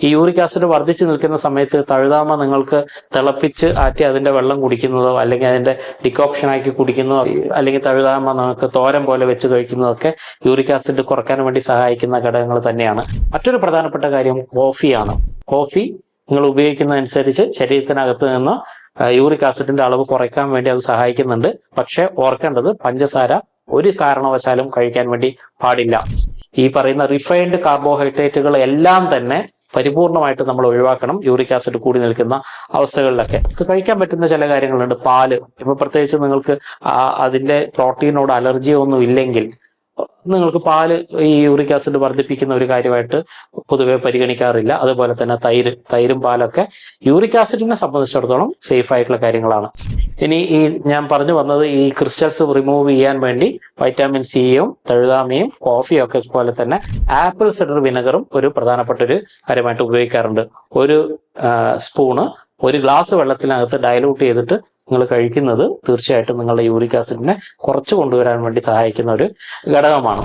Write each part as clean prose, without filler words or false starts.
ഈ uric acid വർദ്ധിച്ചു നിൽക്കുന്ന സമയത്ത് തഴുതാമ നിങ്ങൾക്ക് തിളപ്പിച്ച് ആറ്റി അതിന്റെ വെള്ളം കുടിക്കുന്നതോ അല്ലെങ്കിൽ അതിന്റെ ഡിക്കോപ്ഷൻ ആക്കി കുടിക്കുന്നതോ അല്ലെങ്കിൽ തഴുതാമ നിങ്ങൾക്ക് തോരൻ പോലെ വെച്ച് കഴിക്കുന്നതൊക്കെ യൂറിക് ആസിഡ് കുറയ്ക്കാൻ വേണ്ടി സഹായിക്കുന്ന ഘടകങ്ങൾ തന്നെയാണ്. മറ്റൊരു പ്രധാനപ്പെട്ട കാര്യം കോഫിയാണ്. കോഫി നിങ്ങൾ ഉപയോഗിക്കുന്നതനുസരിച്ച് ശരീരത്തിനകത്ത് നിന്ന് യൂറിക് ആസിഡിന്റെ അളവ് കുറയ്ക്കാൻ വേണ്ടി അത് സഹായിക്കുന്നുണ്ട്. പക്ഷെ ഓർക്കേണ്ടത് പഞ്ചസാര ഒരു കാരണവശാലും കഴിക്കാൻ വേണ്ടി പാടില്ല. ഈ പറയുന്ന റിഫൈൻഡ് കാർബോഹൈഡ്രേറ്റുകൾ എല്ലാം തന്നെ പരിപൂർണമായിട്ട് നമ്മൾ ഒഴിവാക്കണം യൂറിക് ആസിഡ് കൂടി നിൽക്കുന്ന അവസ്ഥകളിലൊക്കെ. കഴിക്കാൻ പറ്റുന്ന ചില കാര്യങ്ങളുണ്ട്. പാല്, ഇപ്പൊ പ്രത്യേകിച്ച് നിങ്ങൾക്ക് അതിന്റെ പ്രോട്ടീനോട് അലർജിയോ ഒന്നും ഇല്ലെങ്കിൽ നിങ്ങൾക്ക് പാല് ഈ യൂറിക് ആസിഡ് വർദ്ധിപ്പിക്കുന്ന ഒരു കാര്യമായിട്ട് പൊതുവെ പരിഗണിക്കാറില്ല. അതുപോലെ തന്നെ തൈരും പാലൊക്കെ യൂറിക് ആസിഡിനെ സംബന്ധിച്ചിടത്തോളം സേഫ് ആയിട്ടുള്ള കാര്യങ്ങളാണ്. ഇനി ഈ ഞാൻ പറഞ്ഞു വന്നത് ഈ ക്രിസ്റ്റൽസ് റിമൂവ് ചെയ്യാൻ വേണ്ടി വൈറ്റാമിൻ സിയും തഴുതാമയും കോഫിയും ഒക്കെ പോലെ തന്നെ ആപ്പിൾ സിഡർ വിനെഗറും ഒരു പ്രധാനപ്പെട്ട ഒരു കാര്യമായിട്ട് ഉപയോഗിക്കാറുണ്ട്. ഒരു സ്പൂണ് ഒരു ഗ്ലാസ് വെള്ളത്തിനകത്ത് ഡയലൂട്ട് ചെയ്തിട്ട് നിങ്ങൾ കഴിക്കുന്നത് തീർച്ചയായിട്ടും നിങ്ങളുടെ യൂറിക് ആസിഡിനെ കുറച്ചു കൊണ്ടുവരാൻ വേണ്ടി സഹായിക്കുന്ന ഒരു ഘടകമാണ്.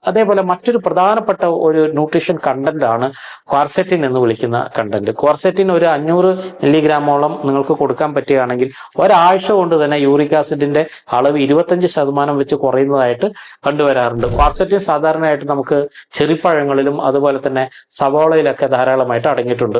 അതേപോലെ മറ്റൊരു പ്രധാനപ്പെട്ട ഒരു ന്യൂട്രീഷൻ കണ്ടന്റ് ആണ് ക്വാർസെറ്റിൻ എന്ന് വിളിക്കുന്ന കണ്ടന്റ്. ക്വാർസെറ്റിൻ ഒരു 500 മില്ലിഗ്രാമോളം നിങ്ങൾക്ക് കൊടുക്കാൻ പറ്റുകയാണെങ്കിൽ ഒരാഴ്ച കൊണ്ട് തന്നെ യൂറിക് ആസിഡിന്റെ അളവ് 25% വെച്ച് കുറയുന്നതായിട്ട് കണ്ടുവരാറുണ്ട്. ക്വാർസെറ്റിൻ സാധാരണയായിട്ട് നമുക്ക് ചെറിപ്പഴങ്ങളിലും അതുപോലെ തന്നെ സവോളയിലൊക്കെ ധാരാളമായിട്ട് അടങ്ങിയിട്ടുണ്ട്.